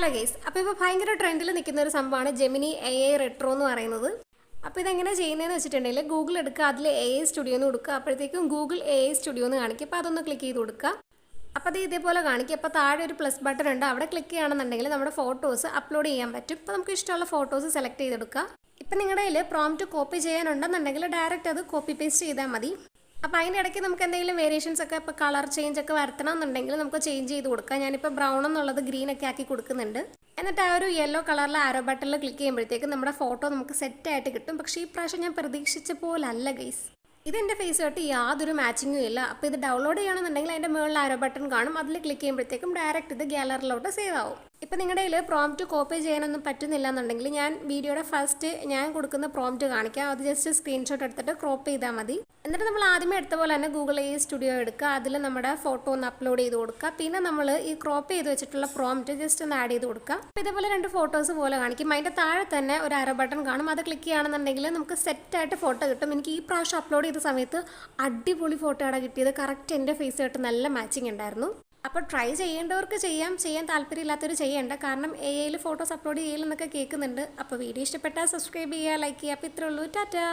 Hello guys, അപ്പോൾ ഇപ്പോൾ ഭയങ്കര ട്രെൻഡിൽ നിൽക്കുന്ന ഒരു സംഭവമാണ് ജെമിനി AI റെട്രോ എന്ന് പറയുന്നത്. അപ്പോൾ ഇതെങ്ങനെ ചെയ്യുന്നതെന്ന് വെച്ചിട്ടുണ്ടെങ്കിൽ ഗൂഗിൾ എടുക്കുക, അതിൽ AI സ്റ്റുഡിയോ എന്ന് കൊടുക്കുക. അപ്പോഴത്തേക്കും ഗൂഗിൾ AI സ്റ്റുഡിയോ എന്ന് കാണിക്കും. അപ്പോൾ അതൊന്ന് ക്ലിക്ക് ചെയ്ത് കൊടുക്കുക. അപ്പോൾ അത് ഇതേപോലെ കാണിക്കും. അപ്പോൾ താഴെ ഒരു പ്ലസ് ബട്ടൺ ഉണ്ട്, അവിടെ ക്ലിക്ക് ചെയ്യുകയാണെന്നുണ്ടെങ്കിൽ നമ്മുടെ ഫോട്ടോസ് അപ്ലോഡ് ചെയ്യാൻ പറ്റും. ഇപ്പോൾ നമുക്ക് ഇഷ്ടമുള്ള ഫോട്ടോസ് സെലക്ട് ചെയ്തെടുക്കുക. ഇപ്പം നിങ്ങളുടെ കയ്യിൽ പ്രോംപ്റ്റ് കോപ്പി ചെയ്യാനുണ്ടെന്നുണ്ടെങ്കിൽ ഡയറക്റ്റ് അത് കോപ്പി പേസ്റ്റ് ചെയ്താൽ മതി. അപ്പോൾ അതിൻ്റെ ഇടയ്ക്ക് നമുക്ക് എന്തെങ്കിലും വേരിയേഷൻസ് ഒക്കെ ഇപ്പോൾ കളർ ചേഞ്ച് ഒക്കെ വരുത്തണം എന്നുണ്ടെങ്കിൽ നമുക്ക് ചേഞ്ച് ചെയ്ത് കൊടുക്കാം. ഞാനിപ്പോൾ ബ്രൗൺ എന്നുള്ളത് ഗ്രീൻ ഒക്കെ ആക്കി കൊടുക്കുന്നുണ്ട്. എന്നിട്ട് ആ ഒരു യെല്ലോ കളറിലെ ആരോ ബട്ടണിൽ ക്ലിക്ക് ചെയ്യുമ്പോഴത്തേക്കും നമ്മുടെ ഫോട്ടോ നമുക്ക് സെറ്റായിട്ട് കിട്ടും. പക്ഷേ ഈ പ്രാവശ്യം ഞാൻ പ്രതീക്ഷിച്ച പോലല്ല ഗൈസ്. ഇതെൻ്റെ ഫേസുമായിട്ട് യാതൊരു മാച്ചിങ്ങും ഇല്ല. അപ്പോൾ ഇത് ഡൗൺലോഡ് ചെയ്യണമെന്നുണ്ടെങ്കിൽ അതിൻ്റെ മുകളിൽ ആരോ ബട്ടൺ കാണും, അതിൽ ക്ലിക്ക് ചെയ്യുമ്പോഴത്തേക്കും ഡയറക്റ്റ് ഇത് ഗാലറിലോട്ട് സേവ് ആവും. ഇപ്പോൾ നിങ്ങളുടെ കയ്യിൽ പ്രോംപ്റ്റ് കോപ്പി ചെയ്യാനൊന്നും പറ്റുന്നില്ല എന്നുണ്ടെങ്കിൽ ഞാൻ വീഡിയോയുടെ ഫസ്റ്റ് ഞാൻ കൊടുക്കുന്ന പ്രോംപ്റ്റ് കാണിക്കാം. അത് ജസ്റ്റ് സ്ക്രീൻഷോട്ട് എടുത്തിട്ട് ക്രോപ്പ് ചെയ്താൽ മതി. എന്നിട്ട് നമ്മൾ ആദ്യമേ എടുത്ത പോലെ തന്നെ ഗൂഗിൾ AI സ്റ്റുഡിയോ എടുക്കുക, അതിൽ നമ്മുടെ ഫോട്ടോ ഒന്ന് അപ്ലോഡ് ചെയ്ത് കൊടുക്കുക. പിന്നെ നമ്മൾ ഈ ക്രോപ്പ് ചെയ്ത് വെച്ചിട്ടുള്ള പ്രോംപ്റ്റ് ജസ്റ്റ് ഒന്ന് ആഡ് ചെയ്ത് കൊടുക്കുക. അപ്പോൾ ഇതേപോലെ 2 ഫോട്ടോസ് പോലെ കാണിക്കും. അതിൻ്റെ താഴെ തന്നെ ഒരു ആരോ ബട്ടൺ കാണും, അത് ക്ലിക്ക് ചെയ്യുകയാണെന്നുണ്ടെങ്കിൽ നമുക്ക് സെറ്റായിട്ട് ഫോട്ടോ കിട്ടും. എനിക്ക് ഈ പ്രാവശ്യം അപ്ലോഡ് ചെയ്ത സമയത്ത് അടിപൊളി ഫോട്ടോ ആണ് കിട്ടിയത്. കറക്റ്റ് എൻ്റെ ഫേസുമായിട്ട് നല്ല മാച്ചിങ് ഉണ്ടായിരുന്നു. അപ്പോൾ ട്രൈ ചെയ്യേണ്ടവർക്ക് ചെയ്യാൻ താല്പര്യമില്ലാത്തവർ ചെയ്യേണ്ട. കാരണം AIയിൽ ഫോട്ടോസ് അപ്ലോഡ് ചെയ്യലെന്നൊക്കെ കേൾക്കുന്നുണ്ട്. അപ്പോൾ വീഡിയോ ഇഷ്ടപ്പെട്ടാൽ സബ്സ്ക്രൈബ് ചെയ്യുക, ലൈക്ക് ചെയ്യുക. അപ്പോൾ ഇത്രേ ഉള്ളൂ. ടാറ്റാ.